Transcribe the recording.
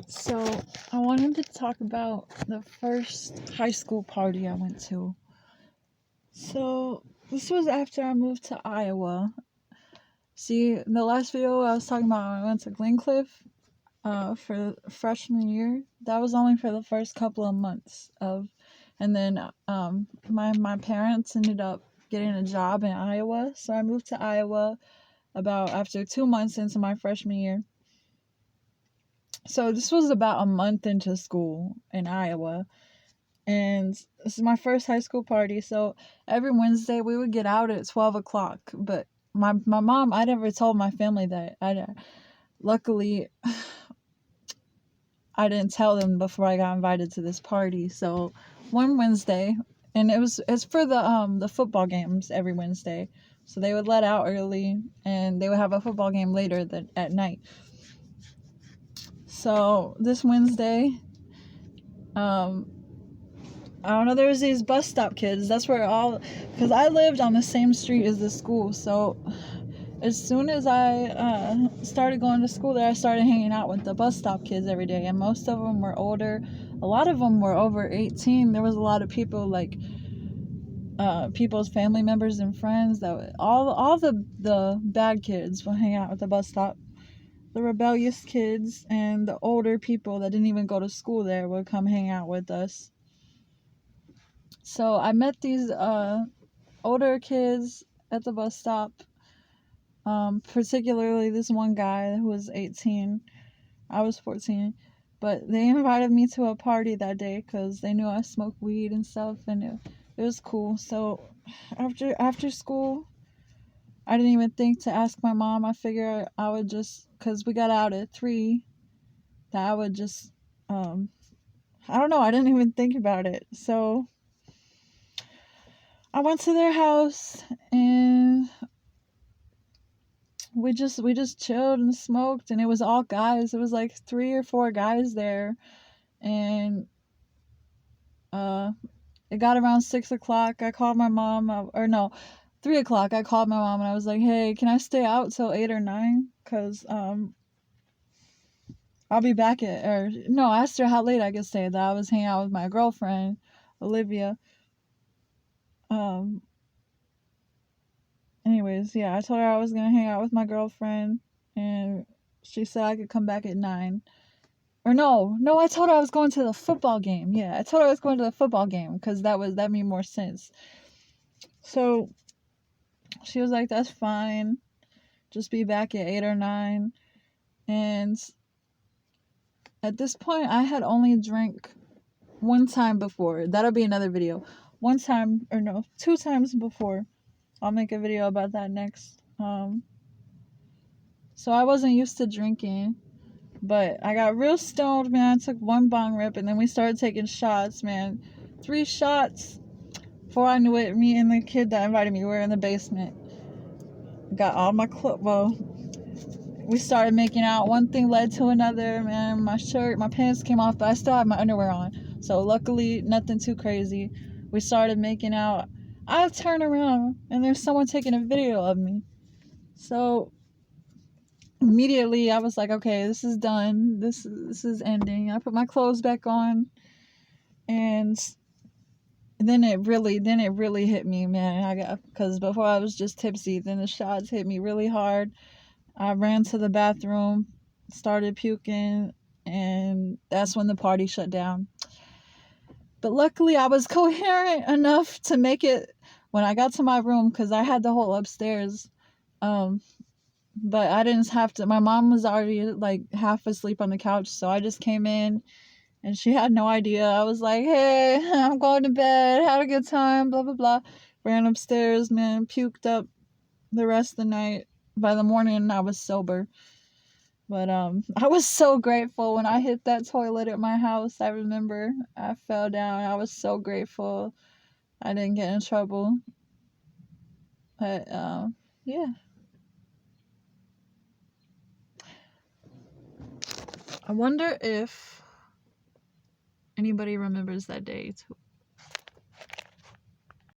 So, I wanted to talk about the first high school party I went to. So, this was after I moved to Iowa. See, in the last video I was talking about when I went to Glencliff for freshman year. That was only for the first couple of months and then my parents ended up getting a job in Iowa, so I moved to Iowa about after 2 months into my freshman year. So this was about a month into school in Iowa, and this is my first high school party. So every Wednesday we would get out at 12 o'clock, but my mom, I never told my family that. Luckily, I didn't tell them before I got invited to this party. So one Wednesday, and it's for the football games every Wednesday. So they would let out early, and they would have a football game later at night. So this Wednesday, I don't know, there was these bus stop kids. That's where because I lived on the same street as the school. So as soon as I started going to school there, I started hanging out with the bus stop kids every day. And most of them were older. A lot of them were over 18. There was a lot of people, like people's family members and friends, that all the bad kids would hang out at the bus stop. The rebellious kids and the older people that didn't even go to school there would come hang out with us. So I met these older kids at the bus stop, particularly this one guy who was 18. I was 14. But they invited me to a party that day because they knew I smoked weed and stuff, and it was cool. So after school, I didn't even think to ask my mom. I figured I would just, because we got out at 3, that I would just, I don't know, I didn't even think about it. So I went to their house, and we just chilled and smoked, and it was all guys. It was like 3 or 4 guys there, and it got around 6 o'clock. I called my mom, or no, 3 o'clock. I called my mom and I was like, "Hey, can I stay out till 8 or 9? Cause I'll be back or no, I asked her how late I could stay. That I was hanging out with my girlfriend, Olivia. Anyways, yeah, I told her I was gonna hang out with my girlfriend, and she said I could come back at 9. Or no, I told her I was going to the football game. Yeah, I told her I was going to the football game because that made more sense. So she was like, "That's fine. Just be back at 8 or 9." And at this point, I had only drank one time before. That'll be another video. One time, or no, 2 times before. I'll make a video about that next. So I wasn't used to drinking, but I got real stoned, man. I took one bong rip, and then we started taking shots, man. 3 shots. Before I knew it, me and the kid that invited me were in the basement. Got all my we started making out. One thing led to another, man. My pants came off, but I still have my underwear on. So luckily, nothing too crazy. We started making out. I turn around, and there's someone taking a video of me. So immediately, I was like, okay, this is done. This is ending. I put my clothes back on, and then it really hit me, man. Because before I was just tipsy. Then the shots hit me really hard. I ran to the bathroom, started puking, and that's when the party shut down. But luckily, I was coherent enough to make it when I got to my room, because I had the whole upstairs. But I didn't have to. My mom was already like half asleep on the couch, so I just came in, and she had no idea. I was like, "Hey, I'm going to bed. Had a good time, blah, blah, blah." Ran upstairs, man, puked up the rest of the night. By the morning, I was sober. But I was so grateful when I hit that toilet at my house. I remember I fell down. I was so grateful I didn't get in trouble. But yeah. I wonder if anybody remembers that day too.